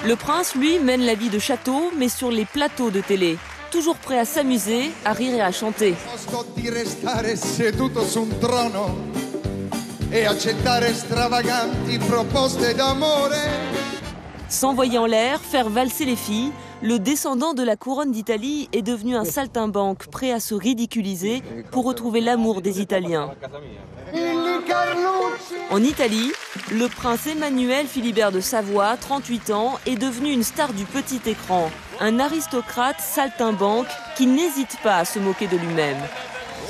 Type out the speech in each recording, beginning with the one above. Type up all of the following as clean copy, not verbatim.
Le prince, lui, mène la vie de château, mais sur les plateaux de télé. Toujours prêt à s'amuser, à rire et à chanter. S'envoyer en l'air, faire valser les filles, le descendant de la couronne d'Italie est devenu un saltimbanque prêt à se ridiculiser pour retrouver l'amour des Italiens. En Italie, le prince Emmanuel Philibert de Savoie, 38 ans, est devenu une star du petit écran. Un aristocrate saltimbanque qui n'hésite pas à se moquer de lui-même.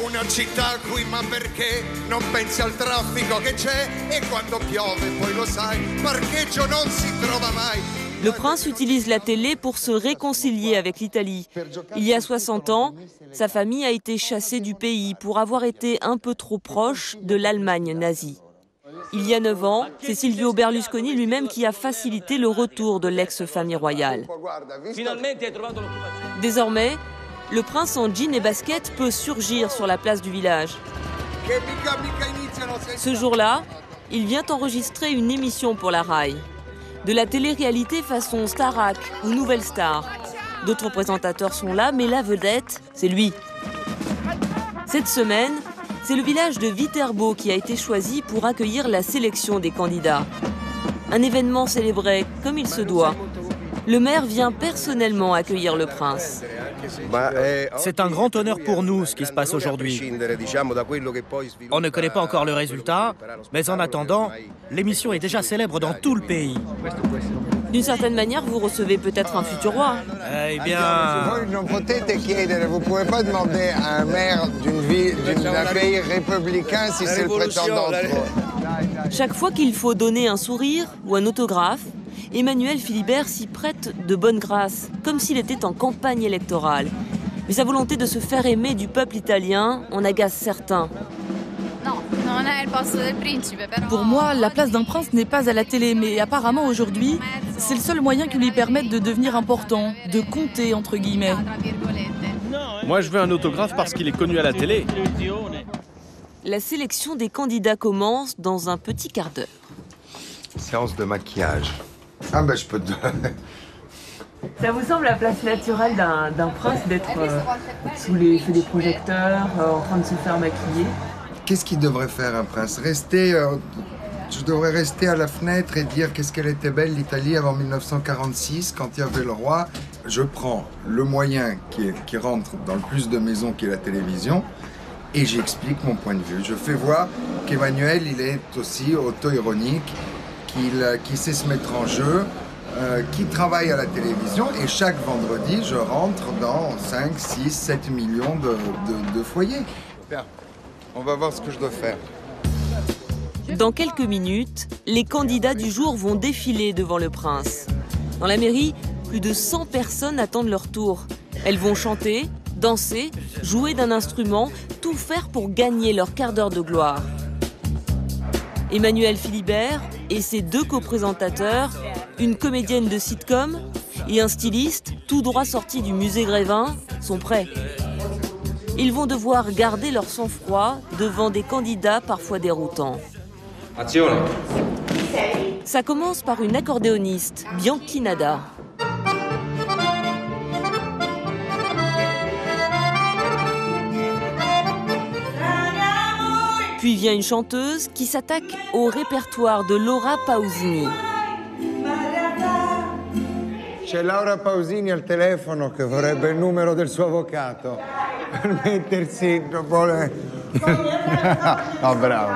Una città qui ma perché non pensi al traffico che c'è e quando piove poi lo sai parcheggio non si trova mai. Le prince utilise la télé pour se réconcilier avec l'Italie. Il y a 60 ans, sa famille a été chassée du pays pour avoir été un peu trop proche de l'Allemagne nazie. Il y a 9 ans, c'est Silvio Berlusconi lui-même qui a facilité le retour de l'ex-famille royale. Désormais, le prince en jean et basket peut surgir sur la place du village. Ce jour-là, il vient enregistrer une émission pour la RAI. De la télé-réalité façon Starac ou Nouvelle Star. D'autres présentateurs sont là, mais la vedette, c'est lui. Cette semaine, c'est le village de Viterbo qui a été choisi pour accueillir la sélection des candidats. Un événement célébré comme il se doit. Le maire vient personnellement accueillir le prince. C'est un grand honneur pour nous, ce qui se passe aujourd'hui. On ne connaît pas encore le résultat, mais en attendant, l'émission est déjà célèbre dans tout le pays. D'une certaine manière, vous recevez peut-être un futur roi. Eh bien... Vous ne pouvez pas demander à un maire d'un pays républicain si c'est le prétendant. Chaque fois qu'il faut donner un sourire ou un autographe, Emmanuel Philibert s'y prête de bonne grâce, comme s'il était en campagne électorale. Mais sa volonté de se faire aimer du peuple italien en agace certains. Pour moi, la place d'un prince n'est pas à la télé, mais apparemment aujourd'hui, c'est le seul moyen qui lui permette de devenir important, de compter entre guillemets. Moi, je veux un autographe parce qu'il est connu à la télé. La sélection des candidats commence dans un petit quart d'heure. Séance de maquillage. Ah ben je peux te... Ça vous semble la place naturelle d'un prince d'être sous les feux des projecteurs, en train de se faire maquiller? Qu'est-ce qu'il devrait faire un prince? Je devrais rester à la fenêtre et dire qu'est-ce qu'elle était belle l'Italie avant 1946 quand il y avait le roi. Je prends le moyen qui rentre dans le plus de maisons qui est la télévision et j'explique mon point de vue. Je fais voir qu'Emmanuel il est aussi auto-ironique, qui sait se mettre en jeu, qui travaille à la télévision et chaque vendredi je rentre dans 5, 6, 7 millions de foyers. Bien. On va voir ce que je dois faire. Dans quelques minutes, les candidats du jour vont défiler devant le prince. Dans la mairie, plus de 100 personnes attendent leur tour. Elles vont chanter, danser, jouer d'un instrument, tout faire pour gagner leur quart d'heure de gloire. Emmanuel Philibert et ses 2 coprésentateurs, une comédienne de sitcom et un styliste, tout droit sorti du musée Grévin, sont prêts. Ils vont devoir garder leur sang-froid devant des candidats parfois déroutants. Azione. Ça commence par une accordéoniste, Bianchi Nada. Puis vient une chanteuse qui s'attaque au répertoire de Laura Pausini. C'è Laura Pausini al telefono che vorrebbe il numero del suo avvocato per mettersi vuole. Oh, bravo.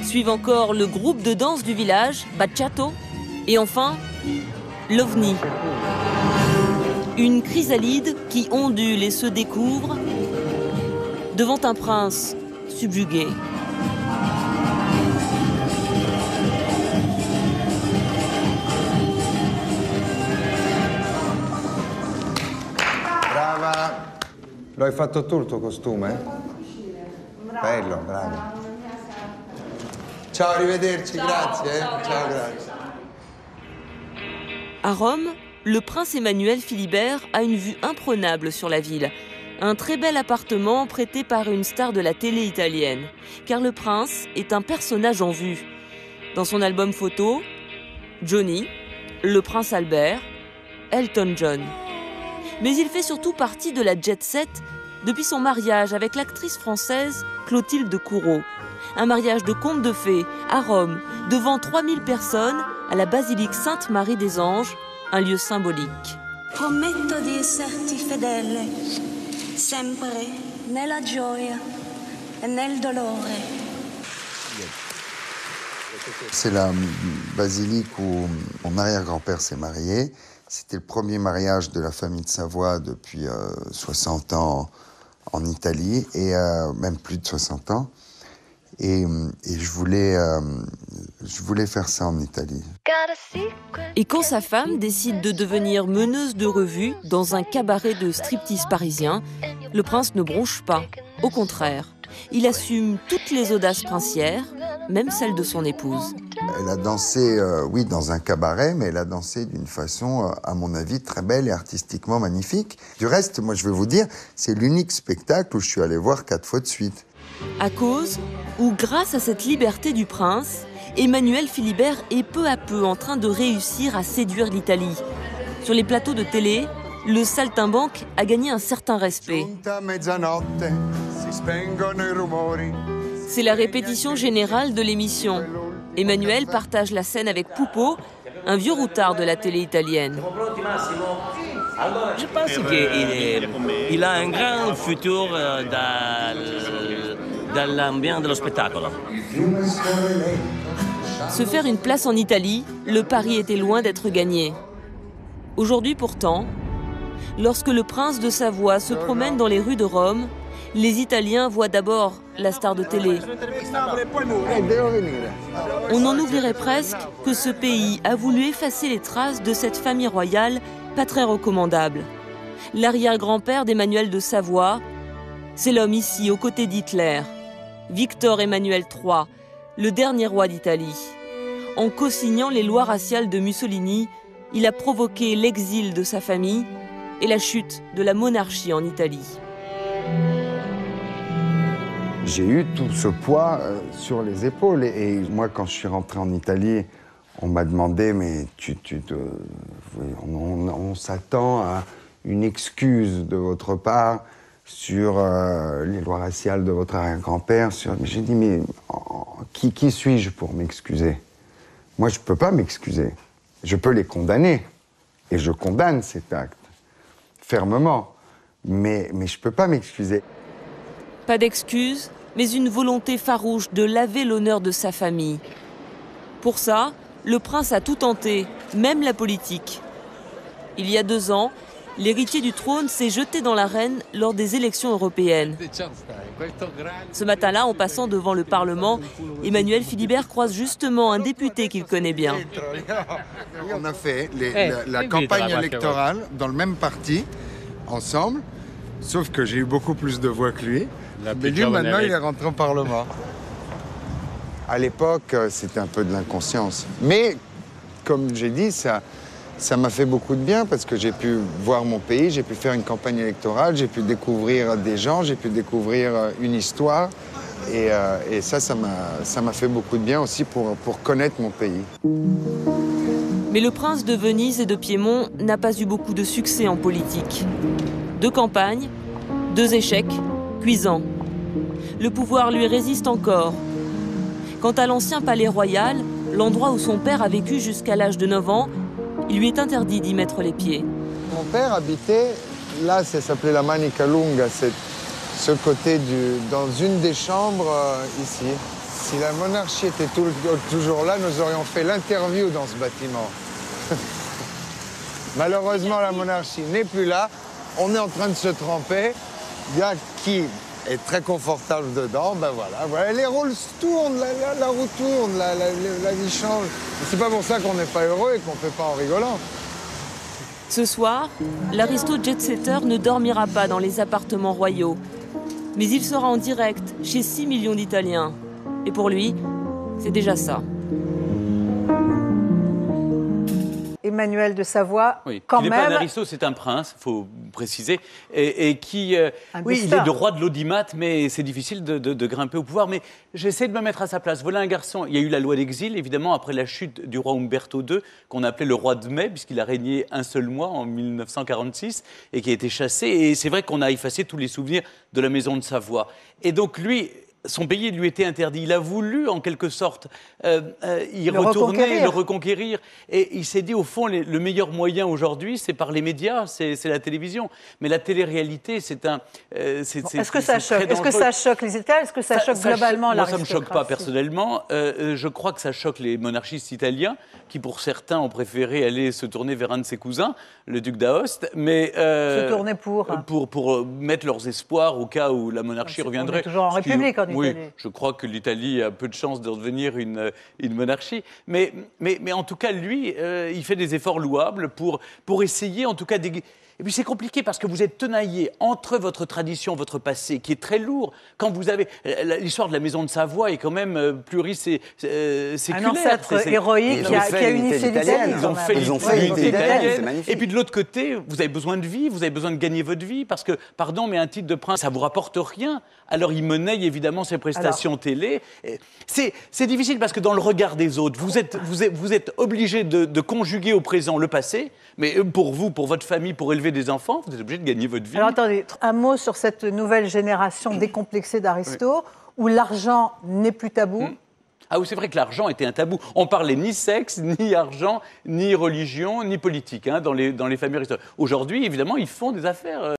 Suivent encore le groupe de danse du village, Bacciato, et enfin, l'OVNI. Une chrysalide qui ondule et se découvre devant un prince subjugué. Brava. Lo hai fatto tu il tuo costume? Bello, bravo. Ciao, arrivederci, grazie. Ciao, grazie. À Rome, le prince Emmanuel Philibert a une vue imprenable sur la ville. Un très bel appartement prêté par une star de la télé italienne. Car le prince est un personnage en vue. Dans son album photo, Johnny, le prince Albert, Elton John. Mais il fait surtout partie de la jet-set depuis son mariage avec l'actrice française Clotilde Courreau. Un mariage de conte de fées à Rome, devant 3000 personnes, à la basilique Sainte-Marie des Anges, un lieu symbolique. Prometto di esserti fedele, sempre nella gioia e nel dolore. C'est la basilique où mon arrière-grand-père s'est marié. C'était le premier mariage de la famille de Savoie depuis 60 ans en Italie, et même plus de 60 ans. Et je voulais faire ça en Italie. Et quand sa femme décide de devenir meneuse de revue dans un cabaret de striptease parisien, le prince ne bronche pas. Au contraire, il assume toutes les audaces princières, même celles de son épouse. Elle a dansé, oui, dans un cabaret, mais elle a dansé d'une façon, à mon avis, très belle et artistiquement magnifique. Du reste, moi, je vais vous dire, c'est l'unique spectacle où je suis allé voir 4 fois de suite. À cause ou grâce à cette liberté du prince, Emmanuel Philibert est peu à peu en train de réussir à séduire l'Italie. Sur les plateaux de télé, le saltimbanque a gagné un certain respect. C'est la répétition générale de l'émission. Emmanuel partage la scène avec Pupo, un vieux routard de la télé italienne. Je pense qu'il a un grand futur dans l'ambiance de spectacle. Se faire une place en Italie, le pari était loin d'être gagné. Aujourd'hui pourtant, lorsque le prince de Savoie se promène dans les rues de Rome, les Italiens voient d'abord la star de télé. On en oublierait presque que ce pays a voulu effacer les traces de cette famille royale pas très recommandable. L'arrière-grand-père d'Emmanuel de Savoie, c'est l'homme ici aux côtés d'Hitler, Victor Emmanuel III, le dernier roi d'Italie. En co-signant les lois raciales de Mussolini, il a provoqué l'exil de sa famille et la chute de la monarchie en Italie. J'ai eu tout ce poids sur les épaules. Et moi, quand je suis rentré en Italie, on m'a demandé, mais on s'attend à une excuse de votre part sur les lois raciales de votre arrière-grand-père. J'ai dit, mais qui suis-je pour m'excuser? Moi, je ne peux pas m'excuser. Je peux les condamner. Et je condamne cet acte, fermement. Mais je ne peux pas m'excuser. Pas d'excuses, mais une volonté farouche de laver l'honneur de sa famille. Pour ça, le prince a tout tenté, même la politique. Il y a 2 ans, l'héritier du trône s'est jeté dans l'arène lors des élections européennes. Ce matin-là, en passant devant le Parlement, Emmanuel Philibert croise justement un député qu'il connaît bien. On a fait la campagne électorale dans le même parti, ensemble, sauf que j'ai eu beaucoup plus de voix que lui. Mais lui, maintenant, il est rentré au Parlement. À l'époque, c'était un peu de l'inconscience. Mais, comme j'ai dit, ça m'a fait beaucoup de bien parce que j'ai pu voir mon pays, j'ai pu faire une campagne électorale, j'ai pu découvrir des gens, j'ai pu découvrir une histoire. Et ça m'a fait beaucoup de bien aussi pour connaître mon pays. Mais le prince de Venise et de Piémont n'a pas eu beaucoup de succès en politique. 2 campagnes, 2 échecs, cuisants. Le pouvoir lui résiste encore. Quant à l'ancien palais royal, l'endroit où son père a vécu jusqu'à l'âge de 9 ans, il lui est interdit d'y mettre les pieds. Mon père habitait, là ça s'appelait la Manica Lunga, ce côté dans une des chambres ici. Si la monarchie était toujours là, nous aurions fait l'interview dans ce bâtiment. Malheureusement, la monarchie n'est plus là. On est en train de se tremper. Il y a qui est très confortable dedans, ben voilà. Les rôles tournent, la roue tourne, la vie change. C'est pas pour ça qu'on n'est pas heureux et qu'on fait pas en rigolant. Ce soir, l'aristo jet-setter ne dormira pas dans les appartements royaux. Mais il sera en direct chez 6 millions d'Italiens. Et pour lui, c'est déjà ça. Emmanuel de Savoie, oui. quand Il n'est même... pas un aristo, c'est un prince, il faut préciser, et qui... oui, il destin. est de roi de l'audimat, mais c'est difficile de grimper au pouvoir. Mais j'essaie de me mettre à sa place. Voilà un garçon, il y a eu la loi d'exil, évidemment, après la chute du roi Umberto II, qu'on appelait le roi de mai, puisqu'il a régné un seul mois en 1946, et qui a été chassé. Et c'est vrai qu'on a effacé tous les souvenirs de la maison de Savoie. Et donc lui... Son pays lui était interdit. Il a voulu, en quelque sorte, y retourner, le reconquérir. Et il s'est dit, au fond, le meilleur moyen aujourd'hui, c'est par les médias, c'est la télévision. Mais la télé-réalité, c'est un... Est-ce que ça choque? Est-ce que ça choque les Italiens? Est-ce que ça choque globalement l'aristocratie? Moi, ça ne me choque pas personnellement. Je crois que ça choque les monarchistes italiens, qui, pour certains, ont préféré aller se tourner vers un de ses cousins, le duc d'Aoste. Mais, se tourner pour mettre leurs espoirs au cas où la monarchie reviendrait. On est toujours en République, en Italie. Oui, je crois que l'Italie a peu de chances de devenir une monarchie. Mais en tout cas, lui, il fait des efforts louables pour essayer, en tout cas, Et puis c'est compliqué parce que vous êtes tenaillé entre votre tradition, votre passé, qui est très lourd. Quand vous avez... L'histoire de la maison de Savoie est quand même pluriséculaire. Un ancêtre héroïque qui a unifié l'Italie. Ils ont fait l'unité italienne. Et puis de l'autre côté, vous avez besoin de vie, vous avez besoin de gagner votre vie, parce que, pardon, mais un titre de prince, ça ne vous rapporte rien. Alors il monnaie évidemment ses prestations télé. C'est difficile parce que dans le regard des autres, vous êtes obligé de conjuguer au présent le passé, mais pour vous, pour votre famille, pour élever des enfants, vous êtes obligé de gagner votre vie. Alors attendez, un mot sur cette nouvelle génération décomplexée d'aristos, où l'argent n'est plus tabou. Ah oui, c'est vrai que l'argent était un tabou. On parlait ni sexe, ni argent, ni religion, ni politique dans les familles aristocratiques. Aujourd'hui, évidemment, ils font des affaires.